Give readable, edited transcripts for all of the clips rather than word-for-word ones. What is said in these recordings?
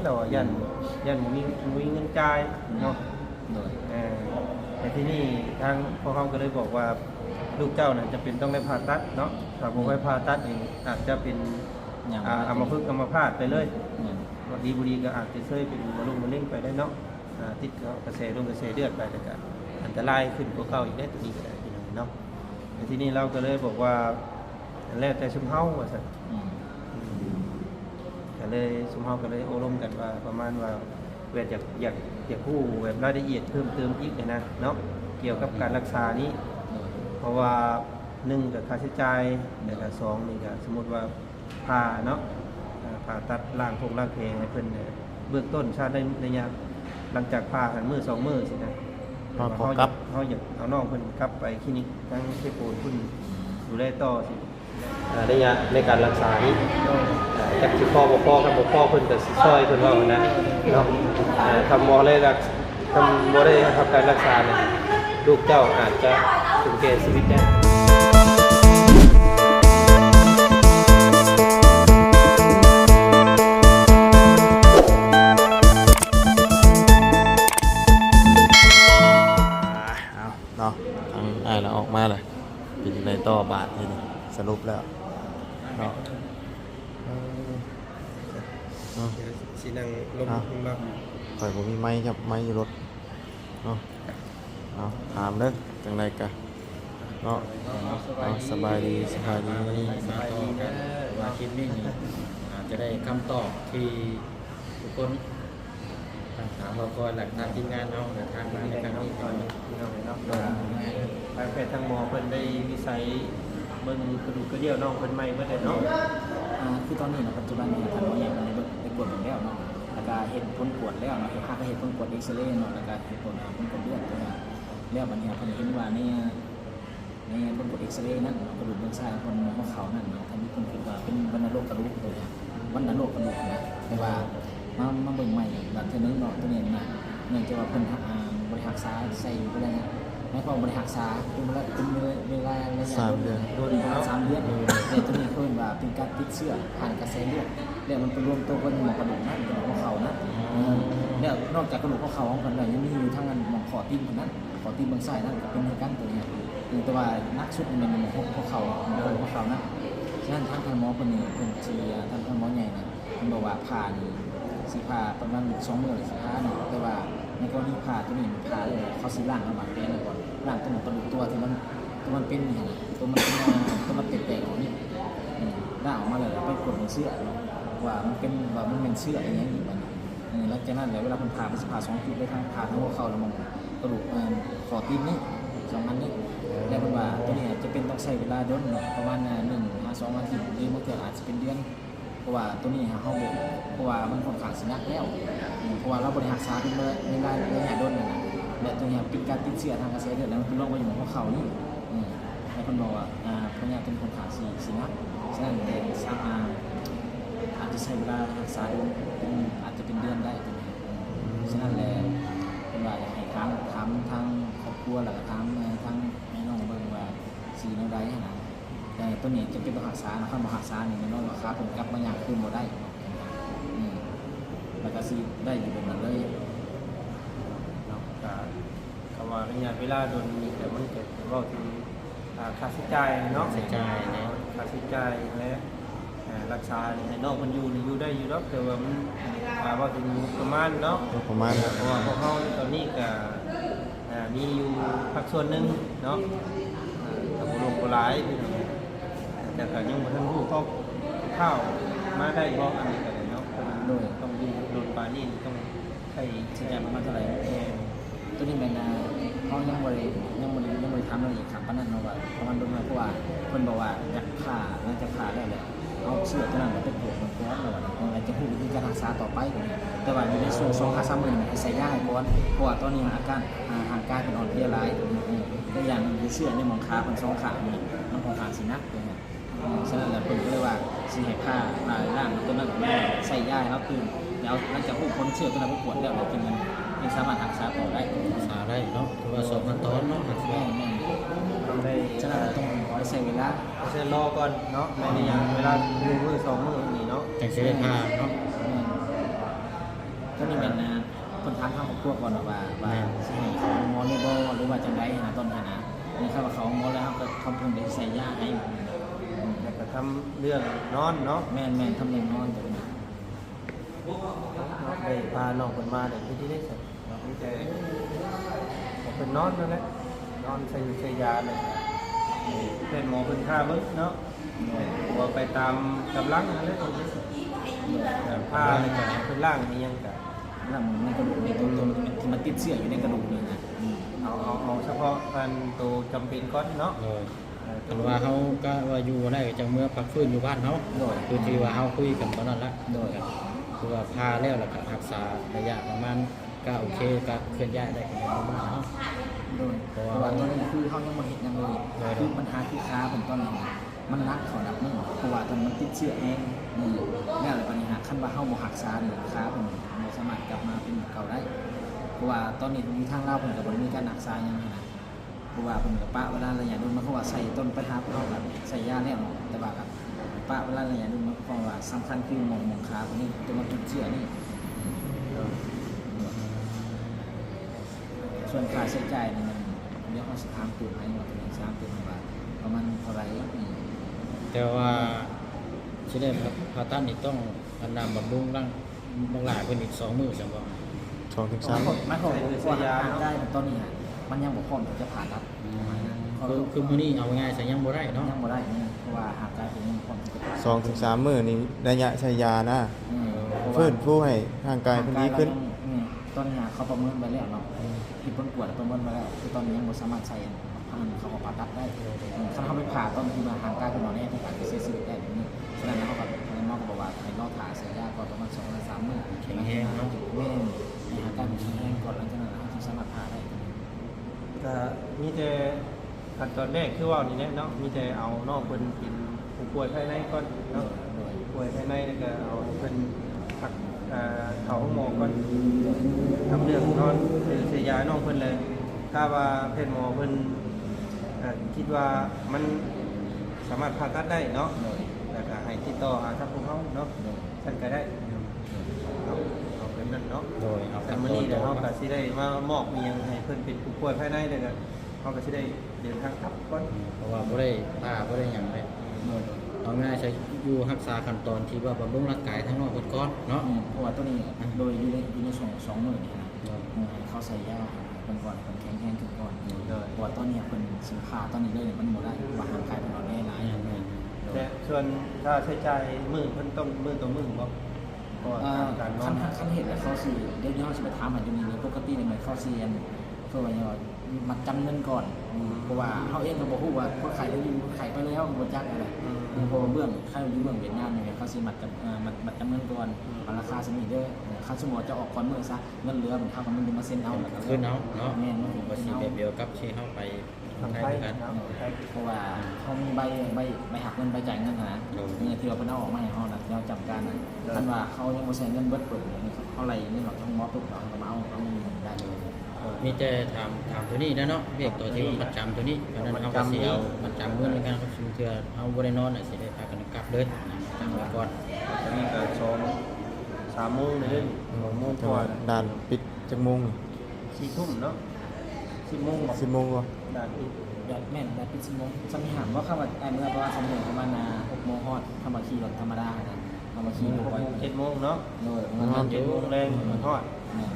เรายันมีเงินจ่ายเนาะแต่ที่นี่ทางพ่อเขาก็เลยบอกว่าลูกเจ้าน่ะจะเป็นต้องได้ผ่าตัดเนาะถ้าบ่ให้ผ่าตัดนี่อาจจะเป็นอัมพฤกษ์อัมพาตไปเลยดีบุรีก็อาจจะเคยเป็นมะเร็งไปได้เนาะติดกระแสเลือดไปแต่ก็อันตรายขึ้นกว่าเก่าอีกได้ตัวนี้ก็ได้เนาะแต่ที่นี่เราก็เลยบอกว่าแล้วแต่ชุมเฮาว่าซั่นก็เลยชุมเฮาก็เลยโอลมกันว่าประมาณว่าเวทอยากพูดแบบรายละเอียดเพิ่มเติมอีกนะเนาะเกี่ยวกับการรักษานี้เพราะว่า1กับค่าใช้จ่ายแล้วก็2นี่ก็สมมุติว่าผ่าเนาะผ่าตัดล้างแผลให้เพิ่นเบื้องต้นชาติได้ระยะหลังจากผ่าหันมือ2มื้อสินะเขาอยากเอาน้องเพิ่นกลับไปคลินิกทั้งเทพโพนพุ่นดูแลต่อสิระยะในการรักษานี้จากสิพ่อบ่พ่อครับบ่พ่อเพิ่นก็สิช่วยเพิ่นว่านะเนาะทำบ่ได้ทำการรักษาเนี่ยลูกเจ้าอาจจะถึงแก่ชีวิตได้เนาะทางเราออกมาเลยเป็นในต่อบาทนี่สรุปแล้วเนาะสินั่งลงข้างล่างข่อยบ่มีไม้ครับไม้อยู่รถเนาะถามเด้อจังไดกะเนาะสบายดีมาต่อกันว่าคลิปนี้อาจจะได้คำตอบที่ทุกคนถามเราก็หลักทางทีมงานเนาะทางมาในครั้งนี้ก่อนไปแพทย์ทางหมอเพิ่นได้วิสัยเบิ่งกระดูกกระเดี่ยวน้องเพิ่นใหม่เบิดได้เนาะคือตอนนี้นะปัจจุบันเนี่ยทางหมอใหญ่มันได้กวดหมดแล้วเนาะแล้วก็เห็นผลกวดแล้วเนาะเห็นก็เห็นผลกวดเอ็กซเรย์เนาะแล้วก็เห็นผลกวดเลือดแล้ววันนี้เพิ่นเห็นว่าในผลกวดเอ็กซเรย์นั้นกระดูกเบื้องซ้ายคนหัวเข่านั่นเนาะท่านมีคนคิดว่าเป็นวัณโรคกระดูกเลยวัณโรคกระดูกนะแต่ว่ามาเบิ่งใหม่แบบเท่านึงเนาะตัวนี้นะเนื่องจากว่าเพิ่นบริหารษาใส่ไปแล้วนะไม่พอบริหารษาเป็นเวลา3 เดือนโดน3 เดือนแต่ตัวนี้เพิ่นว่าเป็นการติดเชื้อผ่านกระแสเลือดแล้วมันไปรวมตัวกันหมองกระดูกนั่นกระดูกหัวเข่านั่นแล้วนอกจากกระดูกหัวเข่าของเพิ่นแล้วยังมีอยู่ทั้งอันหมองคอตีนเพิ่นนั้นคอตีนเบื้องซ้ายนั่นก็เป็นเหมือนกันตัวนี้แต่ว่านักสุดมันเป็นหัวเข่านั่นฉะนั้นทางหมอเพิ่นนี่เพิ่นสิทางหมอใหญ่นะเพิ่นบอกว่าผ่านี่สิผ่าประมาณ2 มื้อสิผ่าเนาะแต่ว่าในกรณีผ่าตัวนี้ผ่าเลยเขาสิล้างเอามาเป็นก่อนล้างตัวกระดูกตัวที่มันเป็นนี่นะตัวมันแตกๆออกนี่ล้างออกมาเลยไปกดในเสื้อว่ามันเป็นเสื้ออย่างนี้อยู่มันแล้วจากนั้นเวลาเพิ่นผ่าสิผ่า2 จุดได้ทั้งผ่าทั้งหัวเข่าแล้วมันกระดูกคอตีนนี่2 อันนี้แล้วเพิ่นว่าตัวนี้จะเป็นต้องใช้เวลาโดนเนาะประมาณ1-2 อาทิตย์หรือบางทีอาจจะเป็นเดือนเพราะว่าตัวนี้เฮาเพราะว่ามันค่อนข้างสิหนักแล้วเพราะว่าเราบริหารษาเป็นในรายระยะโดนนั่นน่ะและตัวนี้เป็นการติดเชื้อทางกระแสเลือดแล้วมันลงไปอยู่ในหัวเข่านี่แล้วเพิ่นบอกว่าพวกนี้เป็นคนขาสิหนักฉะนั้นสามารถอาจจะใช้เวลารักษาอาจจะเป็นเดือนได้ตัวนี้ฉะนั้นแล้วเพิ่นว่าอยากให้ถามทางครอบครัวแล้วก็ถามทางแม่น้องเบิ่งว่าสิแนวใดนะแต่ตัวนี้จะเป็นมหาศาลนะครับมหาศาลนี่มันน้อยราคาผมกลับมาอย่างคืนบ่ได้แล้วก็สิได้อยู่แบบนั้นเลยเนาะก็ว่าระยะเวลาโดนมีแต่มันจะเว้าถึงค่าใช้จ่ายเนาะค่าใช้จ่ายและรักษาให้น้องเพิ่นอยู่ได้อยู่ดอกแต่ว่ามันเว้าถึงประมาณเนาะประมาณเพราะว่าพวกเฮาตอนนี้ก็มีอยู่ภาคส่วนนึงเนาะก็บ่ลงบ่หลายแต่ก็ยังบ่ทันรู้ข้าวมาได้บ่อันนี้ก็ได้เนาะโดยต้องดูโดนปานี่ต้องใช้จ่ายประมาณเท่าไหร่ตัวนี้เป็นเขายังบริทำอะไรอีกครับปานนั้นเนาะว่าประมาณโดนมาเพราะว่าเพิ่นบอกว่าอยากผ่าหลังจากผ่าได้เลยเอาเชื้อตัวนั้นไปปลูกบนตัวเราเราจะพูดวิธีการรักษาต่อไปแต่ว่าในช่วง2-3 มื้อให้ใส่ยาให้ก่อนเพราะว่าตอนนี้อาการห่างกายเป็นอ่อนเพลียหลายตัวอย่างคือเชื้อในหม่องขาเป็น2 ขานี่มันค่อนข้างสิหนักฉะนั้นแล้วเพิ่นก็เลยว่าสิให้ผ่าร่างตัวนั้นใส่ยาให้เราคืนแล้วหลังจากผู้พ้นเชื้อตัวนั้นไปปวดแล้วเรากินมันสามารถรักษาต่อได้เนาะถือว่า2 ขั้นตอนเนาะต้องได้ฉะนั้นต้องใช้เวลาใช้รอก่อนเนาะในระยะเวลา1 มื้อ 2 มื้อนี่เนาะจังสิได้ผ่าเนาะ ก็นี่เป็นนะคนทางทางครอบครัวก่อนว่าสิให้เขาหมอหรือบ่หรือว่าจังไดนะต้นนะนี่ครับว่าเขาหมอแล้วก็ทำเพิ่นได้ใส่ยาให้ แล้วก็ทำเรื่องนอนเนาะ แม่นทำเรื่องนอนจังนี้ ได้พาน้องคนมาเดี๋ยวที่ได้เสร็จเราไม่ใจเป็นนอนนั่นแหละนอนใส่ยาเลยเป็นหมอเป็นค่ามึงเนาะว่าไปตามกำลังนั่นแหละผ้าอะไรกันเป็นร่างนี้ยังกัน แล้วในกระดูกในตัวที่มันติดเชื้ออยู่ในกระดูกนี่นะ เอาเฉพาะพันตัวจำเป็นก่อนเนาะ เลยคันว่าเฮาก็ว่าอยู่ได้ก็จังเมื่อพักฟื้นอยู่บ้านเฮาคือที่ว่าเฮาคุยกันตอนนั้นละโดยคือว่าพาแล้วก็รักษาระยะประมาณก็โอเคก็เคลื่อนย้ายได้กันประมาณเฮา โดยเพราะว่าตอนนี้คือเขายังบ่เห็นยังเลยคือปัญหาคือค้าเป็นต้นนี้มันนักเขาดับนึงเพราะว่าตอนมันติดเชื้อเองนี่แหละปัญหาขั้นว่าเฮาบ่รักษานี่ค้าเพิ่นบ่สามารถกลับมาเป็นเก่าได้เพราะว่าตอนนี้มีทางเราเพิ่นก็บ่มีการรักษาหยังนะเพราะว่าเพิ่นก็ปะเวลาระยะนึงมันก็ว่าใส่ต้นไปหาเฮากันใส่ยาแล้วแต่ว่าก็ปะเวลาระยะนึงมันก็ว่าสำคัญคือหมองค้าพวกนี้ตัวมันติดเชื้อนี่ส่วนค่าใช้จ่ายนี่มันเดี๋ยวเขาสิถามตูนให้ว่าเป็น3,000 บาทประมาณเท่าไหร่ แต่ว่าสิได้ผ่าตัดนี่ต้องอันนำบำรุงร่างบางหลายเพิ่นอีก2มื้อจังบ่ 2-3 มันของว่ายาได้ตอนนี้มันยังบ่พร้อมที่จะผ่าตัด คือมื้อนี้เอาง่ายๆซะยังบ่ได้เนาะ ยังบ่ได้เพราะว่าหากกายเป็นยังพร้อมที่จะ 2-3 มื้อนี่ระยะใช้ยานะฟื้นฟูให้ร่างกายเพิ่นดีขึ้น ตอนนี้เขาประเมินไปแล้วเนาะที่เพิ่นปวดประเมินไปแล้วคือตอนนี้ยังบ่สามารถใช้เขาผ่าตัดได้ถ้าเขาไม่ผ่าตอนที่มาห่างกายเป็นหมอแน่ที่อาจจะเสียชีวิตได้แบบนี้ฉะนั้นเขาก็หมอก็บอกว่าให้รอถ่าเสียยาก่อนประมาณ2-3 มื้อแข็งแรงเนาะแม่ให้หากายเป็นแข็งแรงก่อนหลังจากนั้นเขาจะสามารถผ่าได้ ก็มีแต่ขั้นตอนแรกคือว่านี่แหละเนาะมีแต่เอาน้องเพิ่นเป็นผู้ป่วยภายในก่อนเนาะป่วยภายในแล้วก็เอาเพิ่นพักเข้าห้องหมอก่อนทำเรื่องนอนเสียยาน้องเพิ่นเลยถ้าว่าแพทย์หมอเพิ่นคิดว่ามันสามารถผ่าตัดได้เนาะแล้วก็ให้ติดต่อหาทางพวกเขาเนาะท่านก็ได้เอาเป็นนั่นเนาะ โดยเอา แต่มื้อนี้เดี๋ยวเราก็สิได้มามอบมีหยังให้เพิ่นเป็นผู้ป่วยภายในเลยก็เขาก็สิได้เดินทางกลับก่อน เพราะว่าบ่ได้ผ่าบ่ได้หยังเลยเอาง่ายใช้อยู่รักษาขั้นตอนที่ว่าบำรุงร่างกายทั้งนอกก่อนเนาะ เพราะว่าตัวนี้โดยอยู่ในสองมื้อนี่นะเขาใส่ยาเป็นก่อนเป็นแข็งขึ้นก่อนเพราะว่าตอนนี้เป็นสินค้าตอนนี้เลยมันบ่ได้ว่าห่างกายเป็นนอนได้หลาย แต่ส่วนถ้าใช้จ่ายมื้อเพิ่นต้องมื้อต่อมื้อบ่เพราะว่าการนอน ขั้นเห็นแล้วเขาสิเดี๋ยวเขาสิไปถามอยู่นี่ปกติเนี่ยเขาสิเพื่อว่ามัดจำเงินก่อนเพราะว่าเขาเองก็บอกว่าคนขายได้อยู่ขายไปแล้วบนจักอะไรเพราะเบื้องค่าอยู่เบื้องเวียดนามเนี่ยเขาสิมัดจำเงินก่อนราคาสมิเด้อค่าสมมติจะออกก่อนเมื่อซะเงินเหลือมันเท่ากับมันมาเซ็นเอา ขึ้นเอาเนาะ แม่น บ่สิแบบเดียวกับที่เฮาไป ทาง ไท ไท ย ย กัน เนาะไทย เพราะว่าเขามีใบหักเงินใบจ่ายเงินนะเนี่ยที่เราเป็นเอาออกมาให้เขานะเราจำการนะท่านว่าเขายังมาใช้เงินเบิดเปิดเขาไรนี่เราต้องมอบปุ๊บเราก็มาเอาเงินได้เลย มีแต่ถามตัวนี้นะเนาะเรียกตัวที่ว่าประจำตัวนี้เพราะนั้นเฮาก็สิเอาประจำเงินในการเขาสิเทื่อเฮาบ่ได้นอนน่ะสิได้พากันกลับเลยจำไว้ก่อน ตอนนี้ก็2-3โมงเลย2โมงกว่า ด่านปิดจักโมง 4 ทุ่มเนาะ10 โมงบ่ 10 โมงบ่ ด่านปิด แม่นได้ปิด10 โมงสมิหามว่าเข้ามาเมื่อประมาณ2 โมงประมาณ6 โมงฮอดเข้ามาขี่รถธรรมดานะเข้ามาขี่บ่อย 7 โมงเนาะ โดย ประมาณ7 โมงแรงทอด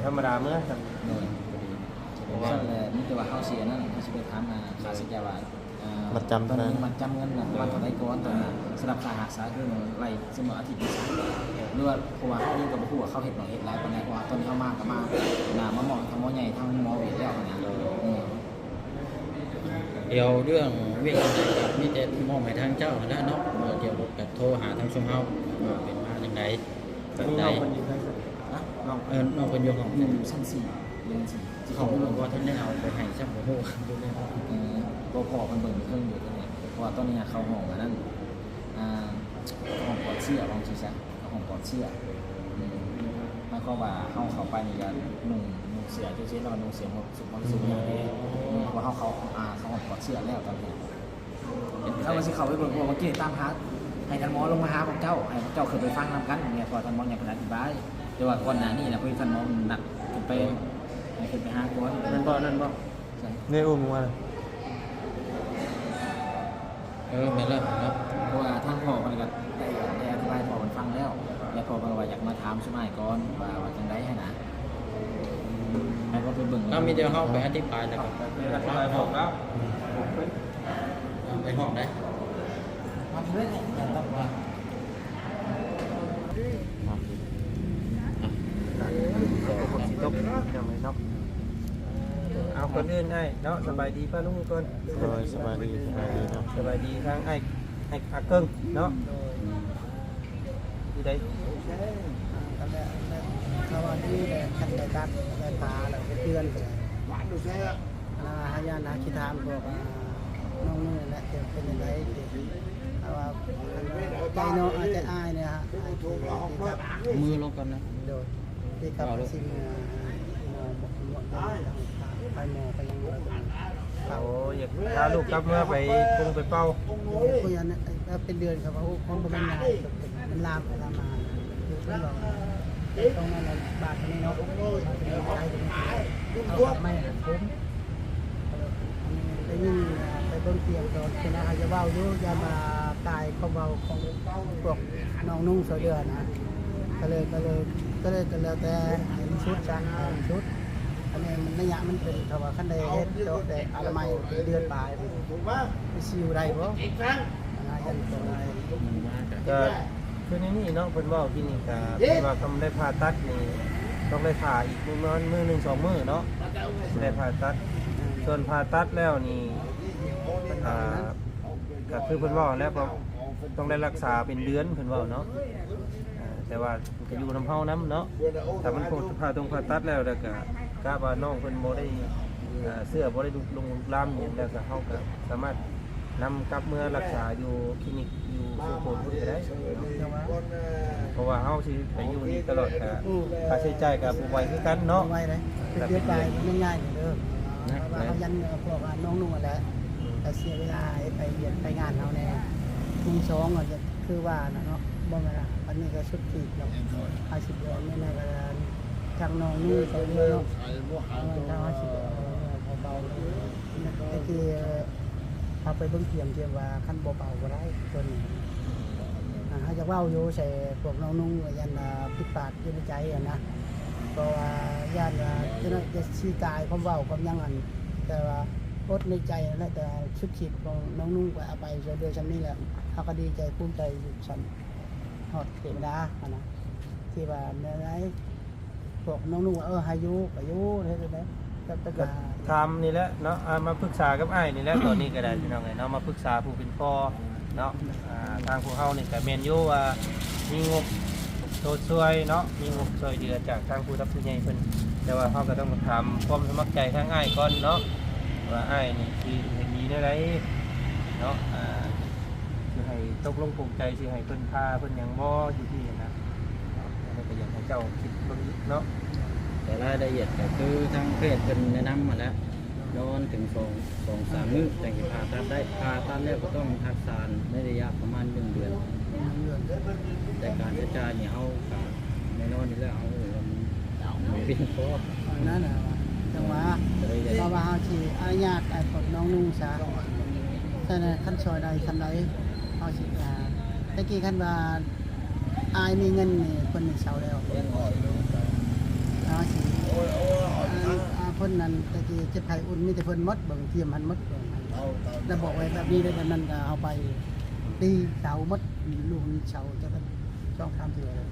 ธรรมดาเมื่อครับ โดยว่านี่แต่ว่าเขาเสียนั่นเขาสิไปถามค่าสิจาว่าตอนนี้มันจำเงินน่ะว่าเท่าใดก่อนตอนนี้สำหรับค่ารักษาคือไล่เสมออาทิตย์ละหรือว่าเพราะว่าเขาเองก็บ่ฮู้ว่าเขาเฮ็ดบ่เฮ็ดหลายปานใดเพราะว่าตอนนี้เขามาก็มาหน้ามาหมอทั้งหมอใหญ่ทั้งหมอเวทแล้วนะ เดี๋ยวเรื่องเวียกจังได๋ก็มีแต่มอบให้ทางเจ้าหั้นนะเนาะเดี๋ยวรถก็โทรหาทางชุมเฮาว่าเป็นมาจังได๋แบบ มี ใด น้องคนอยู่ใช่ไหม นะ น้อง น้องเพิ่นอยู่ของ อยู่ชั้น4เรียน4ที่ เขา เขา บ่ บ่ รู้ รู้ ว่า ว่า ท่านได้เอาไปให้ซักบ่ฮู้อยู่แล้ว ตัวพอมันเบิ่งเครื่องอยู่ตรงนี้เพราะว่าตอนนี้เขาห้องอันนั้นห้องปลอดเชื้อลองสิซะห้องปลอดเชื้อหมายความว่าเข้าไปนี่ก็นุ่งเสื้อเฉยๆแล้วนุ่งเสื้อหมดสุดอย่างนี้เพราะเขาห้องปลอดเชื้อแล้วตอนนี้เขาก็สิเข้าไปเบิ่งเพราะว่าเมื่อกี้ตามหาให้ท่านหมอลงมาหาพวกเจ้าให้พวกเจ้าเคยไปฟังนำกันเนี่ยพอท่านหมออย่างเพิ่นอธิบาย แต่ว่าก่อนหน้านี้นะเพิ่นท่านหมอมันหนักขึ้นไปหาก่อน นั่นบ่ ใช่ เนี่ยอุ้มมาเลย แม่นแล้วเนาะ เพราะว่าทางพ่อเพิ่นก็ได้อธิบายพ่อเพิ่นฟังแล้วแล้วพ่อเพิ่นก็ว่าอยากมาถามสุมายก่อนว่าจังได๋ให้นะให้พ่อไปเบิ่ง ก็มีแต่เฮาไปอธิบายแล้วก็ ไปอธิบายบอกแล้ว ไปห้องได้ มันเรื่องอย่าต้องว่า ตกยังไงเนาะเอาคนอื่นให้เนาะสบายดีป้าลุงก่อน โดยสบายดีเนาะ สบายดีทางไอ้อาเกิ้งเนาะที่ใด สวัสดีเลยคันได้ตัดได้พาแล้วเดือนไปหายานาคิดามบอกน้องนี่แหละจะเป็นยังไงแต่ว่าใจน้องอาจจะอายเนี่ยฮะ มือลงก่อนนะ โดยที่ขับซิมไปหมอไปยัง โอ้อยากพาลูกกลับเมื่อไปปรุงไปเป้า คุยกันเป็นเดือนครับว่าคนประมาณไหนเป็นลามมาตรงนั้นบาทนี้เนาะใจเอาไม่หันผมได้ยินไปเบิ่งเตียงตอนคณะจะเว้าอยู่อย่ามาตายเขาเว้าของพวกน้องนุ่งเสเดือนนะก็เลยแล้วแต่ชุดจ้ะชุดอันนี้มันระยะมันเป็นถ้าว่าคันใดเฮ็ดโตแต่อนามัยเดือนปลายไปซิวได้บ่อายันตัวได้ ก็คือในนี่เนาะเพิ่นเว้าที่นี่ก็เพิ่นว่าทำได้ผ่าตัดนี่ต้องได้ผ่าอีกมื้อนึง2มื้อเนาะได้ผ่าตัดส่วนผ่าตัดแล้วนี่ก็คือเพิ่นเว้าแล้วก็ต้องได้รักษาเป็นเดือนเพิ่นเว้าเนาะแต่ว่าก็อยู่นำเฮานํเนาะถ้ามันคงผ่าตัดแล้วก็กะว่าน้องเพิ่นบ่ได้เสื้อบ่ได้ลงลามหยังแล้วก็เฮาก็สามารถนำกลับเมื่อรักษาอยู่คลินิกอยู่สุโขทัยก็ได้เพราะว่าเฮาสิไปอยู่นี่ตลอดก็ค่าใช้จ่ายก็บ่ไหวคือกันเนาะ ไว้เลยเป็นเดือนปลายง่ายๆเด้อว่าเขายันพวกน้องนุ่งอะไรแต่เสียเวลาไปเรียนไปงานเราแน่ทุ่งสองอ่ะคือว่าเนาะบ่แม่นอันนี้ก็สุดขีดเนาะ50เดือนนี่นะก็ทางน้องนี่เขาเรียกเนาะทาง50เบาๆแต่คือเอาไปเบิ่งเทียมว่าคันบ่เบาบ่ได้ตัวนี้เขาจะเว้าอยู่ใส่พวกน้องนุ่งยันผิดพลาดอยู่ในใจอ่ะนะเพราะว่าย่านจะชี้กายความเว้าความยังอันแต่ว่าอดในใจนั่นแต่ชุดขีดของน้องนุ่งก็เอาไปเดือนชั้นนี้แหละเขาก็ดีใจภูมิใจอยู่ชั้นฮอดเทวดานะที่ว่าในไรพวกน้องนุ่งหายุก็อยู่เฮ็ดได้ก็ ทำนี่แหละเนาะมาปรึกษากับอ้ายนี่แหละตอนนี้ก็ได้พี่น้องเนาะมาปรึกษาผู้เป็นพ่อเนาะทางผู้เฮานี่ก็แม่นอยู่ว่ามีงบโทษช่วยเนาะมีงบช่วยเหลือจากทางผู้รับผู้ใหญ่เพิ่นแต่ว่าเฮาก็ต้องถามความสมัครใจทางอ้ายก่อนเนาะว่าอ้ายนี่คือดีแนวใดเนาะสิให้ตกลงปลงใจสิให้เพิ่นพาเพิ่นหยังบ่อยู่ที่นะแล้วก็อยากให้เจ้าคิดเบิ่งเนาะ แต่รายละเอียดก็คือทางเพจเป็นแนะนำมาแล้วนอนถึง2-3 มื้อแต่งผ่าตัดได้ผ่าตัดแล้วก็ต้องรักษาในระยะประมาณ1 เดือนแต่การใช้จ่ายเนี่ยเอากับในนอนนี่แล้วเอามันเป็นพอ นั่นน่ะจังหวะเพราะว่าเฮาสิอนุญาตให้พวกน้องนุ่งซะแต่ในขั้นซอยใดคันใดเฮาสิตะกี้คันว่าอายมีเงินนี่คนนี่เซาแล้วเฮาสิเพิ่นนั้นตะกี้เจ็บไข้อุ่นมีแต่เพิ่นหมดเบิ่งเทียมหันหมดเบิ่งแล้วบอกไว้แบบนี้ได้แบบนั้นก็เอาไปตีเสาหมดลูกนี่เสาจะเป็นช่อง3เทื่อเลย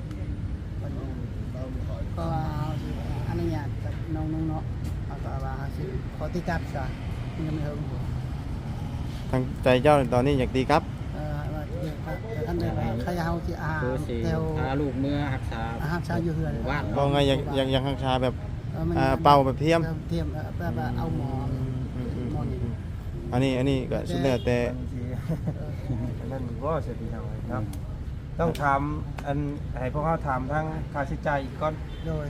ก็เอาสิอนุญาตกับน้องเนาะเอาก็ว่าสิขอตีกลับซะมันยังไม่เฮิงอยู่ ทางใจเจ้าตอนนี้อยากตีครับ ว่าแต่ท่านได้ใครเอาสิอา คือสิ แถว พาลูกเมื่อรักษา อาหารเช้าอยู่เฮือน ว่าน พอไงอยากข้างชาแบบเป่าแบบเทียม เทียมแบบเอาหมอนี่ อันนี้ก็สุดแล้วแต่ นั่นก็เสียดีทางเนาะต้องถามอันให้พวกเขาถามทั้งค่าใช้จ่ายอีกก่อน โดย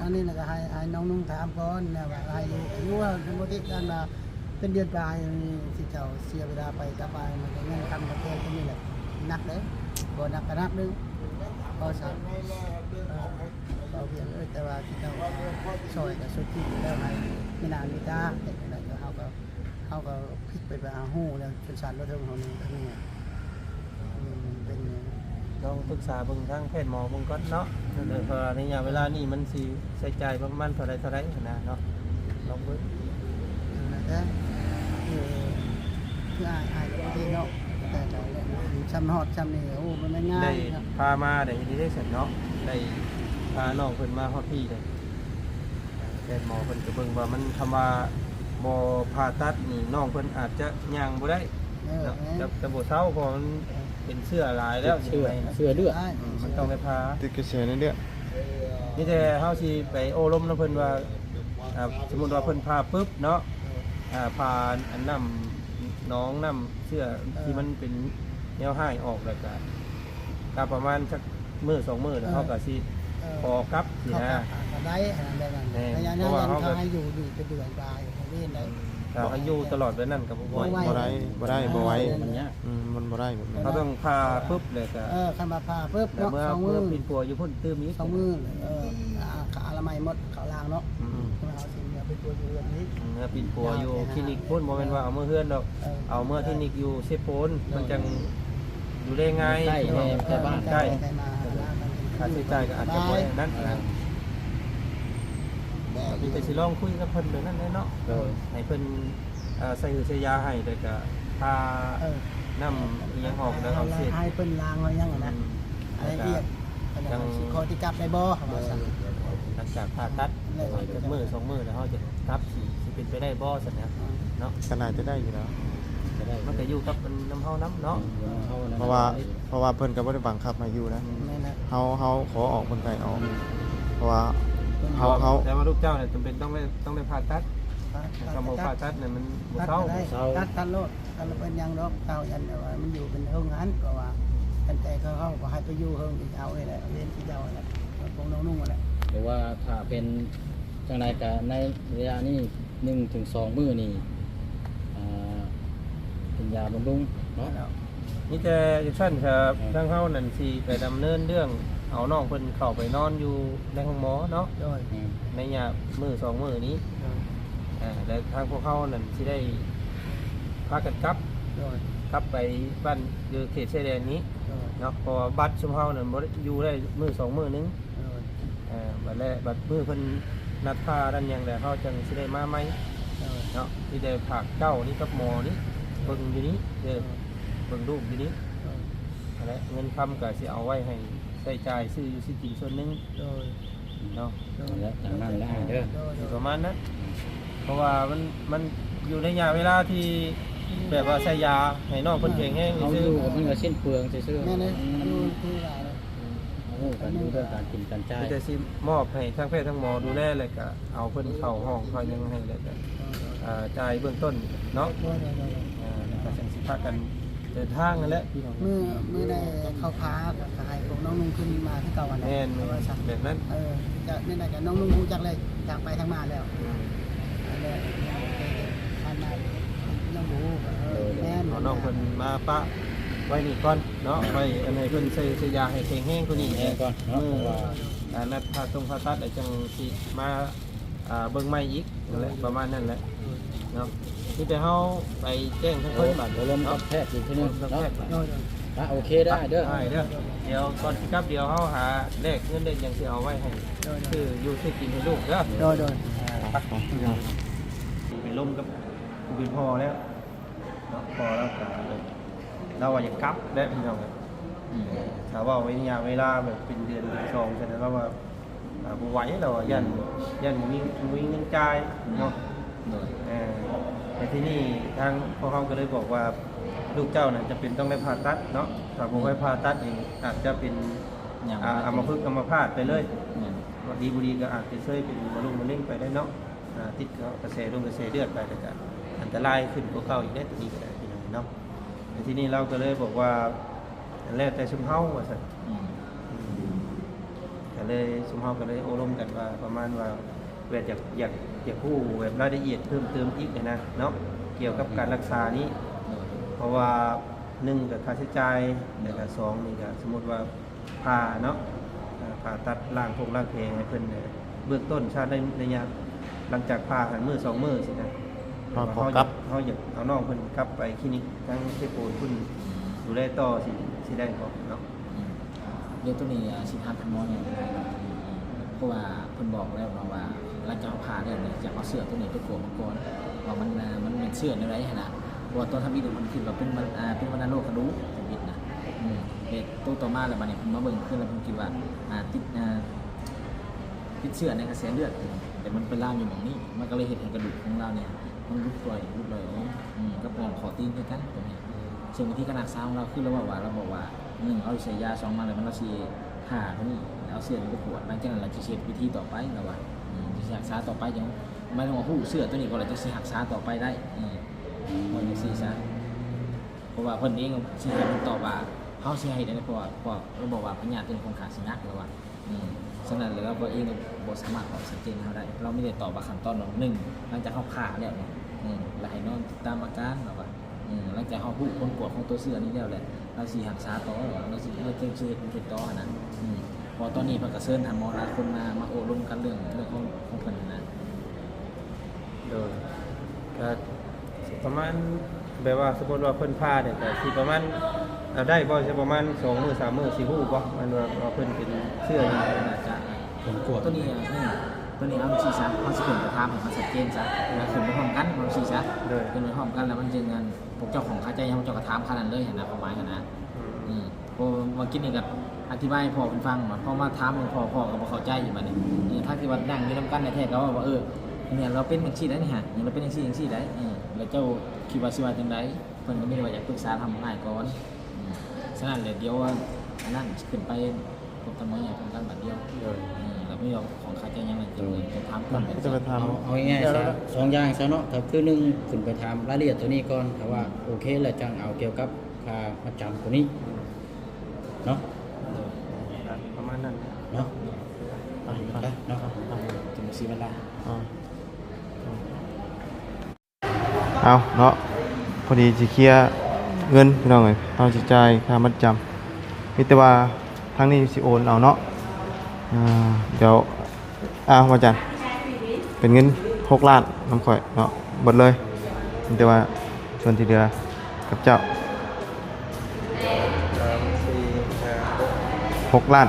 อันนี้ก็ให้น้องนุ่งถามก่อนนะว่าให้รู้ว่าปกติการมาเป็นเดือนปลายสิเจ้าเสียเวลาไปกลับไปมันก็เงินคำกับแกตรงนี้แหละนักเลยบ่นักก็นักนึงก็สั่ง เอาเพียงเลยแต่ว่าที่เราซอยกับสุดที่แล้วให้ไม่นานไม่ได้แต่แล้วเขาก็พลิกไปหาหู้แล้วจนสารรถเทิงเขานี่ก็นี่เป็น ต้องปรึกษาเบิ่งทางแพทย์หมอเบิ่งก่อนเนาะเดี๋ยวเพราะในระยะเวลานี้มันสิใช้จ่ายประมาณเท่าใดนะเนาะลองเบิ่ง นะคืออายกับพี่เนาะแต่ช้ำฮอดช้ำนี่โอ้มันไม่ง่า ได้ ยครับ พามาได้เฮ็ดได้เสร็จเนาะได้พาน้องเพิ่นมาฮอดพี่เลยแพทย์หมอเพิ่นก็เบิ่งว่ามันคำว่าบ่ผ่าตัดนี่น้องเพิ่นอาจจะย่างบ่ได้เนาะแต่บ่เซาเพราะมันเป็นเสื้อหลายแล้ว เสื้อเลือด มันต้องได้พา ติดกระแสนั่นเด้อ นี่แต่เฮาสิไปโอ้ลมนำเพิ่นว่าสมมุติว่าเพิ่นพาปุ๊บเนาะพาอันน้ำน้องน้ำเสื้อที่มันเป็นแนวให้ออกแล้วก็ประมาณสักมื้อ2มื้อแล้วเฮาก็สิพอกลับสินะ ก็ได้อะไรแบบนั้นระยะนั้นเขาให้อยู่เป็นเดือนปลายเขาเล่นได้ ถ้าให้อยู่ตลอดแบบนั้นก็บ่ไหว บ่ได้บ่ไหว มันเนี้ย มันบ่ได้แบบนั้น เขาต้องพาปุ๊บเลยก็ คันมาพาปุ๊บ แต่ เนาะ เมื่อ สองมื เมื่ อ อปีนปัวอยู่พุ่นตื้มอีก สองมือขาละไมหมดเขาลางเนาะ อืม เขาเอาสิ่งนี้ไปตัวอยู่แบบนี้ เมื่อปีนปัวอยู่คลินิกพุ่นบ่แม่นว่าเอาเมื่อเฮือนดอกเอาเมื่อคลินิกอยู่เซโปนมันจังอยู่ได้ง่าย ใกล้แค่บ้าน ใกล้ มา ค่าใช้จ่ายก็อาจจะบ่ได้นั่นนะมีแต่สิลองคุยกับเพิ่นแบบนั้นแหละเนาะ โดย ให้เพิ่นใส่หือใส่ยาให้แล้วก็พาน้ำอีหยังออกแล้วเอาเสร็จ ให้เปิ้นลางอะไรยังนะอะไรเรียกคอที่กลับได้บ่เขาบอกสั่ง หลังจากผ่าตัดจากมื้อ2มื้อแล้วเฮาจะกลับสิเป็นไปได้บ่ซั่นนะเนาะ ขนาดจะได้อยู่แล้ว จะได้ มันก็อยู่กับน้ำเฮาน้ำเนาะ เพราะว่าเพิ่นก็บ่ได้บังคับให้อยู่นะ นี่นะ เฮาขอออกเพิ่นก็ให้ออกเพราะว่าเฮา แต่ว่าลูกเจ้าเนี่ยจำเป็นต้องได้ผ่าตัดคำว่าผ่าตัดเนี่ยมันบ่เท่า ตัดโลดตัดเป็นยังดอกเตายันว่ามันอยู่เป็นเฮิงหันก็ว่าแต่เขาก็ให้ไปอยู่เฮิงอีกเอาเลยแหละเรียนที่เจ้าแหละพวกน้องนุ่งแหละ หรือว่าถ้าเป็นจังไรก็ในระยะนี้1 ถึง 2 มื้อนี่เป็นยาบำรุงเนาะ นี่แต่จังซั่นครับทางเฮานั่นสิไปดำเนินเรื่องเอาน้องเพิ่นเข้าไปนอนอยู่ในห้องหมอเนาะ โดย ในยามมื้อ2มื้อนี้แล้วทางพวกเขานั่นสิได้พากันกลับไปบ้านอยู่เขตชายแดนนี้เนาะเพราะว่าบัตรชุมเฮานั่นบ่ได้อยู่ได้มื้อ2มื้อนึงบัดแรกบัดมื้อเพิ่นนัดพาดันหยังแล้วเฮาจังสิได้มาใหม่เนาะที่ได้ฝากเจ้านี่กับหมอนี่เบิ่งอยู่นี้เด้อเบิ่งรูปอยู่นี้นั่นแหละเงินคำก็สิเอาไว้ให้ใช้จ่ายซื้ออยู่สิกินส่วนหนึงเนาะ และจากนั้นแล้วเด้อ อยู่ประมาณนั้นเพราะว่ามันอยู่ในระยะเวลาที่แบบว่าใช้ยาให้น้องเพิ่นแข็งแรง เขา ซื่ อ อยู่ กับมันก็สิ้นเปลืองซื่อๆ แม่ มัน เลยดูที่ว่า เอากันดูเรื่องการกินการจ่าย ๆจะสิมอบให้ทั้งแพทย์ทั้งหมอดูแลเลยก็เอาเพิ่นเข้าห้องเขายังให้เลยก็จ่ายเบื้องต้นเนาะแล้วก็จังสิพากันเดินทางนั่นแหละพี่น้อง มือได้เข้าพากับขายพวกน้องนุ่งขึ้นมาที่เก่าวัน แม่น ว่าสั่ง แบบนั้น จะนี่ไหนกับน้องนุ่งรู้จักเลยจากไปทางมาแล้วเลยผ่านมาน้องหมูแม่ เอาน้องเพิ่นมาปะไว้นี่ก่อนเนาะไว้อันให้เพิ่นใส่ยาให้แข็งแรงกว่านี้ แห้งก่อนเนาะเพราะว่า นัดผ่าตัดไอ้จังสิมาเบิ่งใหม่อีกนั่นแหละประมาณนั้นแหละเนาะนี่แต่เฮาไปแจ้งทั้ง เพิ่ เพิ่ น น บั บั ด ด อบรมกับแพทย์อีกทีนึง ต้อง เนาะ แพทย์บัด โอเคได้เด้อ ได้เด้อเดี๋ยวก่อนสิกลับเดี๋ยวเฮาหาเลขเงินเดือนยังสิเอาไว้ให้คืออยู่ที่กินให้ลูกเด้อ โดย ไปล่มกับกูเป็นพ่อแล้วพอแล้วก็เราว่าอยากกลับแล้วพี่น้องถ้าว่าไว้เนี่ยเวลาแบบเป็นเดือนเป็นสองฉะนั้นเราว่าบ่ไหวเรายันมีเงินจ่ายเนาะแต่ที่นี่ทางพ่อเขาก็เลยบอกว่าลูกเจ้าน่ะจะเป็นต้องได้ผ่าตัดเนาะถ้าบ่ไปผ่าตัดเองอาจจะเป็นอัมพฤกษ์อัมพาตไปเลยดีบุรีก็อาจจะช่วยเป็นมะเร็งไปได้เนาะติดกระแสเลือดไปแล้วก็อันตรายขึ้นกว่าเก่าอีกได้ตัวนี้ก็ได้พี่น้องเนาะแต่ที่นี่เราก็เลยบอกว่าแล้วแต่ชุมเฮาว่าซั่นก็เลยชุมเฮาก็เลยโอลมกันว่าประมาณว่าเวทอยากพูดแบบรายละเอียดเพิ่มเติมอีกเนาะเกี่ยวกับการรักษานี้ เพราะว่า1กับค่าใช้จ่ายแล้วก็2นี่ก็สมมุติว่าผ่าเนาะผ ผ่าตัดล้างแผลให้เพิ่นเนี่ยเบื้องต้นชาติได้ระยะหลังจากผ่าหันมือ2มื้อสินะ ขอครับ เขาอยากเอาน้องเพิ่นกลับไปคลินิกทั้งเทพโพนคุณดูแลต่อสิได้บ่เนาะ เดี๋ยวตัวนี้สิทานทันหมอเนี่ยเพราะว่าเพิ่นบอกแล้วเนาะว่าหลังจากเขาผ่าเนี่ยอยากเอาเสื้อตัวนี้ไปกวดมังกรว่ามันเป็นเสื้อในไรขนาดเพราะว่าตอนทำวิดีโอมันคือแบบเป็นวัณโรคกระดูกบิดนะเด็กตัวต่อมาแล้วบัดนี้ผมมาเบิ่งขึ้นแล้วผมคิดว่าติดเชื้อในกระแสเลือดแต่มันเป็นล่ามอยู่ตรงนี้มันก็เลยเห็นกระดูกของเราเนี่ยมันรุดลอยก็ปองขอตีนด้วยกันตรงนี้ส่วนวิธีการรักษาของเราคือเราบอกว่า1เอาใส่ยา2มาแล้วมันเราสิผ่าตัวนี้เอาเสื้อนี้ไปขวดหลังจากนั้นเราจะเช็ดวิธีต่อไปเราว่าจะรักษาต่อไปยังไม่ต้องหู้เสื้อตัวนี้ก็เราจะรักษาต่อไปได้มันจะซีซะเพราะว่าเพิ่นเองสิให้มันตอบว่าเฮาสิให้ได้เพราะว่าเราบอกว่าพญาเป็นคนขาสินักแล้วว่าฉะนั้นแล้วเราเองบ่สามารถตอบชัดเจนเฮาได้เราไม่ได้ตอบว่าขั้นตอน1หลังจากเฮาผ่าแล้วเนี่ยแล้วให้นอนติดตามอาการแล้วว่าหลังจากเฮาฮู้ผลกวดของตัวเสื้อนี้แล้วแหละเราสิรักษาต่อเราสิเฮ็ดเป็นต่อนะพอตอนนี้เพิ่นก็เชิญทางหมอหลายคนมาโอ้ร่วมกันเรื่องของเพิ่นนะ โดยก็ประมาณแบบว่าสมมติว่าเพิ่นพาเนี่ยก็สิประมาณเอาได้บ่ใช่ประมาณ2มื้อ3มื้อสิฮู้บ่มันว่าเพิ่นเป็นเสื้อนี่ ผมกวด ตัวนี้เอาชีซะเขาสิขึ้นไปทำให้มันชัดเจนซะแล้วขึ้นไปพร้อมกันเอาชีซะขึ้นไปพร้อมกันแล้วมันจึงงานพวกเจ้าของเข้าใจยังเจ้ากระถามขนาดเลยเห็นนะประมาณนั้นนะพอมากินนี่ก็อธิบายพอเป็นฟังมาพอมาถามพอก็บ่เข้าใจอยู่บัดนี้ถ้าที่ว่านั่งอยู่นำกันในแท้ก็ว่าเนี่ยเราเป็นจังซี่ได้นี่ฮะเราเป็นจังซี่ได้แล้วเจ้าคิดว่าสิว่าจังได๋เพิ่นก็มีว่าอยากปรึกษาทำง่ายก่อนฉะนั้นเดี๋ยวอันนั้นขึ้นไปพบกันมื้อใหญ่พร้อมกันบัดเดียวแล้วไม่ยอมของเข้าใจยังไงจะถามก่อน จะไปทำ เอาง่ายๆซะสองอย่างซะเนาะถ้าคือหนึ่งขึ้นไปทำรายละเอียดตัวนี้ก่อนถ้าว่าโอเคแล้วจังเอาเกี่ยวกับค่ามัดจำตัวนี้เนาะ ประมาณนั้น เนาะเนาะ ถึงสิเวลา เอาเนาะพอดีสิเคลียร์เงินพี่น้องเอ้ยเอาสิจ่ายค่ามัดจำมีแต่ว่าทางนี้สิโอนเอาเนาะเดี๋ยวว่าจันเป็นเงิน6 ล้านน้ำข่อยเนาะหมดเลยมีแต่ว่าส่วนที่เหลือกับเจ้า6 ล้าน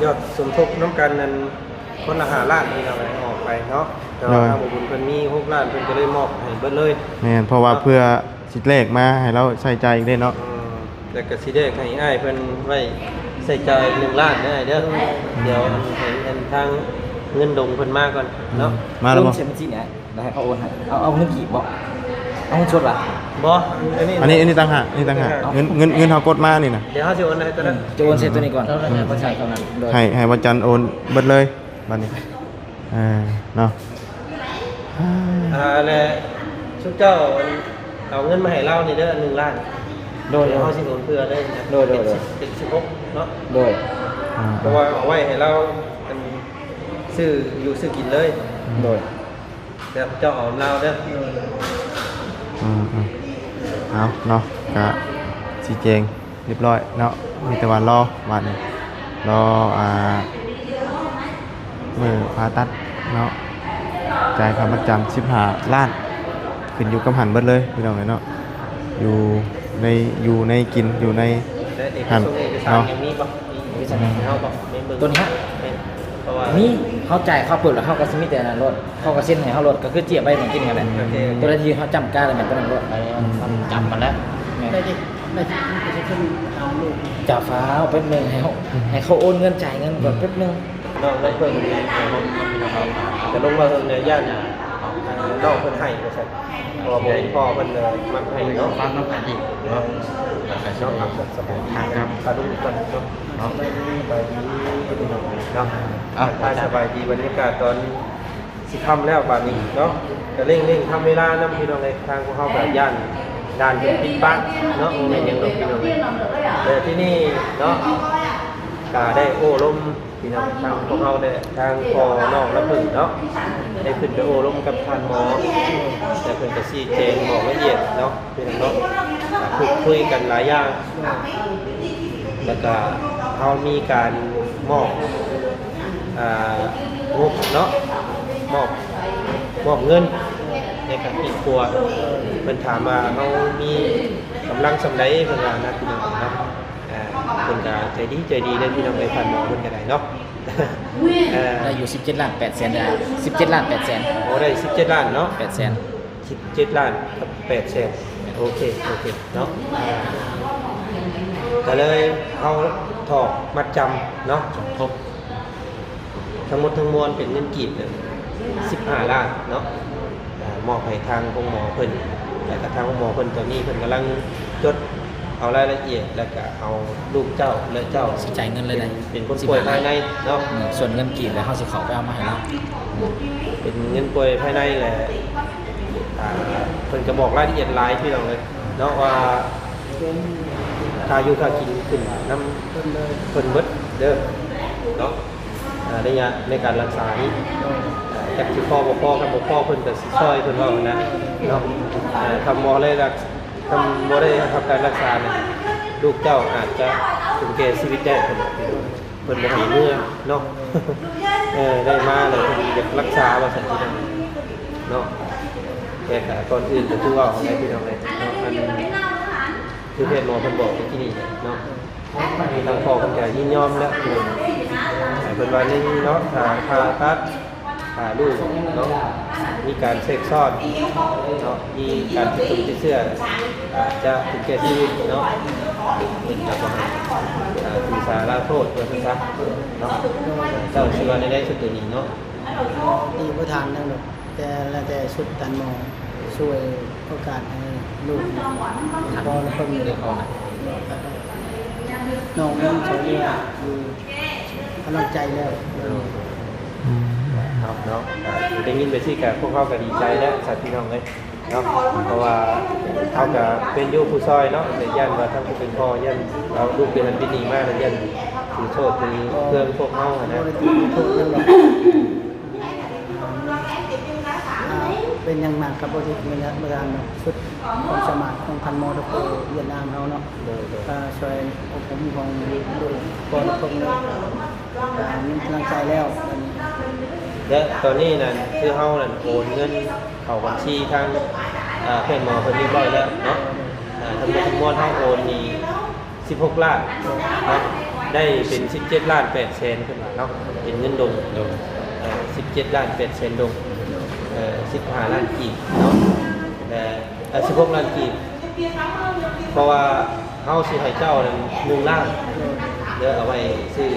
ยอดสมทบน้ำกันนั้นคนละ5ล้านนี่เราไปออกไปเนาะแต่ว่าทางบุญเพิ่นมี6ล้านเพิ่นก็เลยมอบให้เบิดเลย แม่นเพราะว่าเพื่อสิเลขมาให้เราใส่ใจอีกได้เนาะ แต่ก็สิได้ให้อ้ายเพิ่นไว้ใส่ใจ1ล้านได้เด้อเดี๋ยวอันทางเงินดงเพิ่นมาก่อนเนาะ มาแล้วบ่ เช็คบัญชีเนี่ยแล้วให้เขาโอนให้เอาเงินกี่บ่เอาเงินสดล่ะ บ่อันนี้ อันนี้ต่างหากนี่ต่างหากเงินเฮากดมานี่น่ะ เดี๋ยวเฮาสิโอนให้ตัวนั้น จะโอนเสร็จตัวนี้ก่อนบ่ใช่เท่านั้นโดย ให้วันจันทร์โอนเบิดเลยบัดนี้เนาะ แล้วชุดเจ้าเอาเงินมาให้เรานี่เด้อ1ล้าน โดย เดี๋ยวเฮาสิโอนเพื่อเลยนะ โดย เป็น16เนาะ โดย เพราะว่าเอาไว้ให้เราเป็นซื้ออยู่ซื้อกินเลย โดย เดี๋ยวเจ้าเอาเราเด้อ เอาเนาะก็ชี้แจงเรียบร้อยเนาะมีแต่ว่ารอวันรอมือผ่าตัดเนาะจ่ายค่ามัดจำ15 ล้านขึ้นอยู่กับหันเบิดเลยพี่น้องเนาะอยู่ในกินอยู่ใน และเอก หัน สารเอกสาร เนาะ อย่างนี้ป่ะมีสารเฮาป่ะในเบิ่ง ตัวนี้ฮะ เพราะว่า นี่เขาจ่ายเขาเปิดแล้วเขาก็สมิธแต่นั้นรถเขาก็เซ็นให้เขารถก็คือเจียบไปเหมือนกินกันแหละตัวละทีเขาจำการอะไรเหมือนตัวนั้นรถจำมาแล้ว ได้ดิได้จะขึ้นเอาลูก จ่าฟ้าแป๊บนึงให้เขาโอนเงินจ่ายเงินก่อนแป๊บนึง น้องได้เพิ่นจะลงมาเพิ่นในย่านน้องเพิ่นให้ว่าซั่นพอบ่พอเพิ่นมันให้เนาะ ฟังน้ำผ่านอีกเนาะ น้องครับสบาย ครับ ตาดูก่อนเนาะเนาะสบายดีเนาะถ้าสบายดีบรรยากาศตอนสิค่ำแล้วบาดนี้เนาะจะเร่งทำเวลานำพี่น้องในทางของเฮาแบบย่านด่านเป็นปิดบ้านเนาะแม่นยังดอกพี่น้องแต่ที่นี่เนาะก็ได้โอ้ลมพี่น้องทางพวกเราได้ทางพ่อน้องและเพิ่นเนาะได้ขึ้นไปโอ้ลมกับท่านหมอแต่เพิ่นก็ชี้แจงบอกละเอียดเนาะพี่น้องเนาะพูดคุยกันหลายอย่างแล้วก็เฮามีการ มอบงบเนาะมอบเงินในการปิดครัวเพิ่นถามว่าเฮามีกำลังสำใดเพิ่นว่านะพี่น้องเนาะเพิ่นก็ใจดีเด้อพี่น้องไปพันหมอเพิ่นก็ได้เนาะ ได้อยู่17ล้าน8แสนได้17ล้าน8แสน โอ้ได้17ล้านเนาะ 8แสน 17ล้านกับ8แสนโอเคเนาะก็เลยเอาถอกมัดจำเนาะ ครบ ทั้งหมดทั้งมวลเป็นเงินกีบเนี่ย15ล้านเนาะมอบให้ทางของหมอเพิ่นแล้วก็ทางของหมอเพิ่นตอนนี้เพิ่นกำลังจดเอารายละเอียดแล้วก็เอาลูกเจ้าและเจ้า สิจ่ายเงินเลยได้ เป็นคนป่วยภายในเนาะ ส่วนเงินกีบแล้วเฮาสิเข้าไปเอามาให้เรา เป็นเงินป่วยภายในแหละเพิ่นก็บอกรายละเอียดหลายพี่น้องเลยเนาะว่าค่าอยู่ค่ากินขึ้นน้ำเพิ่นเบิดเด้อเนาะระยะในการรักษานี้จากสิพ่อบ่พ่อกับบ่พ่อเพิ่นก็สิช่วยเพิ่นว่านะเนาะทำบ่ได้ทำการรักษาเนี่ยลูกเจ้าอาจจะถึงแก่ชีวิตได้เพิ่นบ่ให้เมื่อเนาะ ได้มาเลยพอดีอยากรักษาว่าสันติเนาะแต่ก่อนอื่นก็คือว่าของไอ้พี่น้องเลยเนาะอันคือเพศหมอเพิ่นบอกที่นี่เนาะทางพ่อเพิ่นก็ยินยอมแล้วเพิ่นว่านึงเนาะผ่าตัดลูกเนาะมีการเซ็กซ่อนเนาะมีการติดเสื้ออาจจะถึงแก่ชีวิตเนาะเป็นกับว่าถือสาราโทษตัวซะเนาะเจ้าชื่อว่าได้สุดตัวนี้เนาะ ตีบ่ทานนั่นหรอกแต่แล้วแต่ชุดตันหมอช่วยโอกาสให้ลูกพอแล้วเพิ่นได้ขอน้องมันช่วยอยู่กำลังใจแล้ว ครับเนาะได้ยินไปสิกับพวกเขาก็ดีใจแล้วสัตว์พี่น้องเลยเนาะเพราะว่าเขาก็เป็นยูผู้ซอยเนาะแต่ยันว่าทั้งผู้เป็นพ่อยันเราลูกเป็นอันเป็นหนีมากเลยยันถือโทษถือเพื่อนพวกเขาอะนะ เป็นอย่างมากครับโปรเจกต์เวลาชุดความสามารถของทันโมดโกเวียดนามเขาเนาะก็ช่วยอบรมของดูบอลตรงนี้มีกำลังใจแล้ว และตอนนี้นั่นคือเขานั่นโอนเงินเข้าบัญชีทางเพื่อนหมอเพิ่นเรียบร้อยแล้วเนาะทั้งหมดทั้งโอนนี่16ล้านเนาะได้เป็น17ล้าน8แสนขึ้นมาเนาะเป็นเงินดง17ล้าน8แสนดง15ล้านกีบเนาะ16ล้านกีบเพราะว่าเฮาสิให้เจ้านั่น1ล้านเดี๋ยวเอาไว้ซื้อ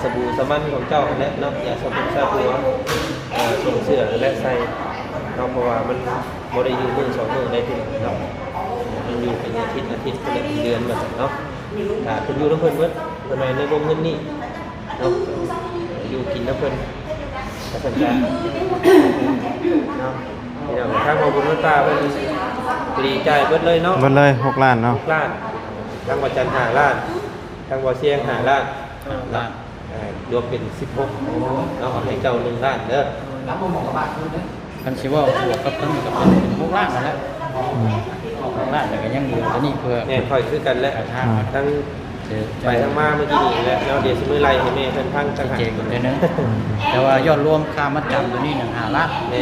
สบู่สมันของเจ้าและเนาะยาสบู่ซาบัวส่งเสื้อและใส่เนาะเพราะว่ามันบ่ได้อยู่มื้อ2มื้อได้พี่เนาะมันอยู่เป็นอาทิตย์เป็นเดือนแบบเนาะเพิ่นอยู่นำเพิ่นเบิดเพิ่นไว้ในวงเงินนี้เนาะอยู่กินนำเพิ่นก็สนใจเนาะพี่น้องทางบ่บุญตาเพิ่นดีใจเบิดเลยเนาะ เบิดเลย6ล้านเนาะ 6ล้านทางวัดจันทร์5ล้านทางบ่อเสียง5ล้าน ล้าน รวมเป็น16เอาให้เจ้า1ล้านเด้อ คันสิว่าบวกกับทั้งนี้ก็เป็น6ล้านนั่นแหละ6ล้านแต่ก็ยังเหลือตัวนี้เพื่อ แน่ค่อยคือกันและทั้งไปทั้งมาเมื่อกี้นี่และแล้วเดี๋ยวสิมื้อไล่ให้แม่เพิ่นพังจังหัน เก่งเด้อเนอะแต่ว่ายอดรวมค่ามัดจำตัวนี้1 5ล้าน แม่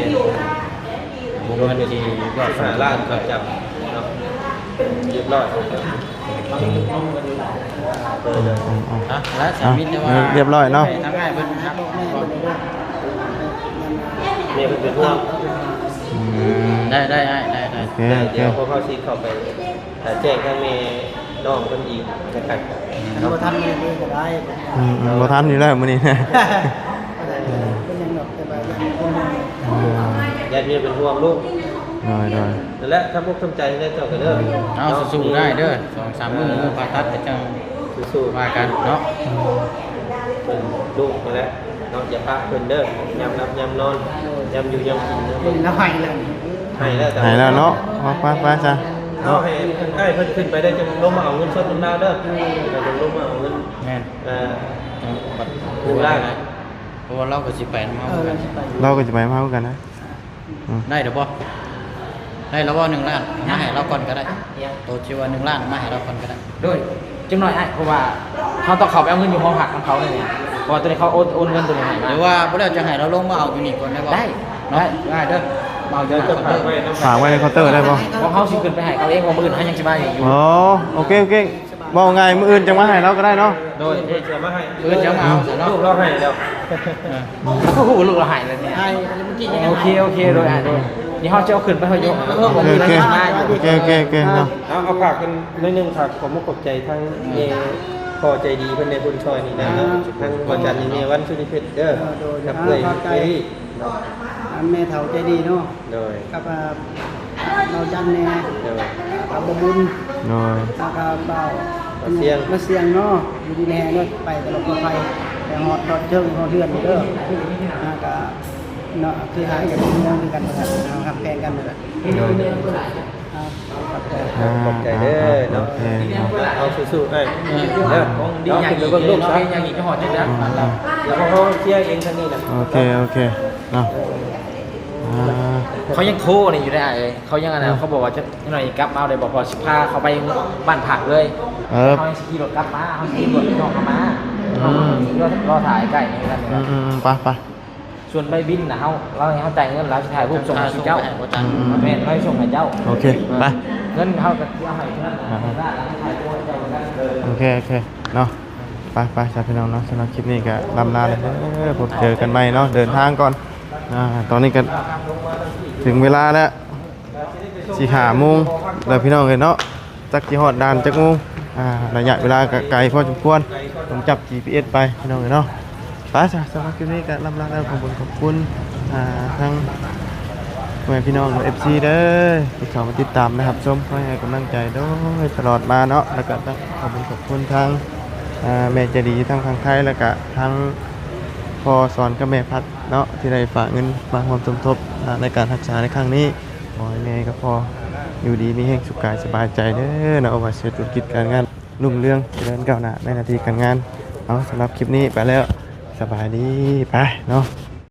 วงเงินที่ยอด 15ล้านก็จับเนาะเรียบร้อย ฮะและสามีแต่ว่า เรียบร้อยเนาะ ทั้งง่ายเพิ่นครับ แม่เพิ่นเป็นห่วง ได้ โอเค เดี๋ยวพวกเขาสิเข้าไปแจ้งทางแม่น้องเพิ่นอีกนะครับ เราทำเลยก็ได้ บ่ทันอยู่แล้วมื้อนี้ เป็นยังดอกแต่ว่ายังคน ญาติเมียเป็นห่วงลูก น้อย นั่นแหละถ้าพวกทำใจได้เจ้าก็เด้อ เอาสู้ๆได้เด้อ2-3มื้อมื้อผ่าตัดก็จัง สู้ ว่ากันเนาะ ๆเพิ่นลูกนั่นแหละเนาะอย่าพลาดเพิ่นเด้อยามหลับยามนอนยามอยู่ยามกินเด้อ เป็นแล้วให้แล้ว ให้แล้วแต่ ๆหายแล้วเนาะไปๆจ้ะ เอาให้ใกล้เพิ่นขึ้นไปได้จะลงมาเอาเงินสดลงดาวเด้อจะลงมาเอาเงิน แม่น บัด1ล้าน เพราะว่าเราก็สิไปนำเฮากัน เราก็จะไปมากันนะ ได้เด้อบ่ได้แล้วบ่1ล้านมาให้เราก่อนก็ได้โตชื่อว่า1ล้านมาให้เราก่อนก็ได้โดย จังหน่อยเพราะว่าเขาต้องเข้าไปเอาเงินอยู่ห้องหักของเขาเลยเนี่ยเพราะว่าตัวนี้เขาโอนเงินตัวนี้ให้ ห มา รือว่าบ่ได้จะให้เราลงมาเอาอยู่นี่ก่อนได้บ่ ได้เนาะได้เด้อมาเอาเดี๋ยวจะ ฝากไว้ในเคาน์เตอร์ได้ป่ะ ของเขาสิขึ้นไปให้เขาเองของมื้ออื่นเขายังสิมาอยู่ อ๋อโอเคโอเคบอกไงมืออื่นจะมาให้เราก็ได้เนาะ โดย เจะมาให้ มื้ออื่นจะมาเอาซะเนาะ ลูกเราให้แล้ว แล้วก็ฮู้ลูกเราให้แล้วเนี่ย ใช่เมื่อกี้ยัง โอเคโดยโดยนี่เขาจะเอาขึ้นไปเขายกผม โอ มี เค อะไรมาอยู่ โอเคโอเคโอเคเนาะ เอาฝากกันนิดนึงฝากผมขอบใจทั้งเอพอใจดีเพิ่นในบุญช่วยนี่นะทั้งบ่จันนี่เมวันสุริเพชรเด้อกับเอ้ยเอ้ยเนาะ แม่เฒ่าใจดีเนาะ โดย กับเราจันแน่ โดย กับบ่บุญ น้อย แล้วก็เบา มาเสียง มาเสียงเนาะอยู่ดีแน่เนาะไปตลอดปลอดภัยแต่ฮอดตอดเจิงฮอดเดือนเด้อแล้วก็เนาะคือหายกับเมืองคือกันนะครับครับแพงกันนั่นแหละ ขอบใจเด้อเนาะ โอเคเนาะ เอาสู้ๆเอ้ยเด้อ ดีอย่างอีก เบิ่งลูก เนาะ ซะ อย่างอีกจะหอดจังได๋ เดี๋ยวเขาเคลียร์เองทั้งนี้น่ะ โอเคโอเคเนาะอ่า เขายังโทรนี่อยู่ได้เขายังอะไรเขาบอกว่าจะหน่อยกลับมาเอาได้บอกพอสิพาเขาไปบ้านผักเลย เขาให้สกีรถกลับมาเขาสกีรถน้องเขามารอถ่ายใกล้นี่กัน ไปไป ส่วนใบบินนะเราให้เขาจ่ายเงินแล้วถ่ายรูปส่งให้เจ้าแม่ไม่ส่งให้เจ้า โอเคไป เงินเขาก็เอาให้เพื่อนได้แล้วถ่ายตัวเจ้ากันเลย โอเคโอเคเนาะไปชาวพี่น้องเนาะสำหรับคลิปนี้ก็ลำลาเลยพบเจอกันใหม่เนาะเดินทางก่อนตอนนี้ก็ถึงเวลาแล้ว4:05 นแล้วพี่น้องเอ้ยเนาะจักสิฮอดด่านจักโมงระยะเวลาก็ไกลพอสมควรต้องจับ GPS ไปพี่น้องเอ้ยเนาะไปจ้ะสำหรับคลิปนี้ก็ลำลาแล้วขอบคุณทั้งแม่พี่น้อง FC เด้อที่เข้ามาติดตามนะครับชมให้กำลังใจด้วยตลอดมาเนาะแล้วก็ต้องขอบคุณทางแม่ใจดีทั้งทางไทยแล้วก็ทั้งพอสอนกับแม่พัดเนาะที่ได้ฝากเงินมาร่วมสมทบในการรักษาในครั้งนี้ขอให้แม่ก็พออยู่ดีมีแห่งสุขกายสบายใจเด้อเนาะว่าเศรษฐกิจการงานรุ่งเรืองเจริญก้าวหน้าในหน้าที่การงานเอาสำหรับคลิปนี้ไปแล้วสบายดีไปเนาะ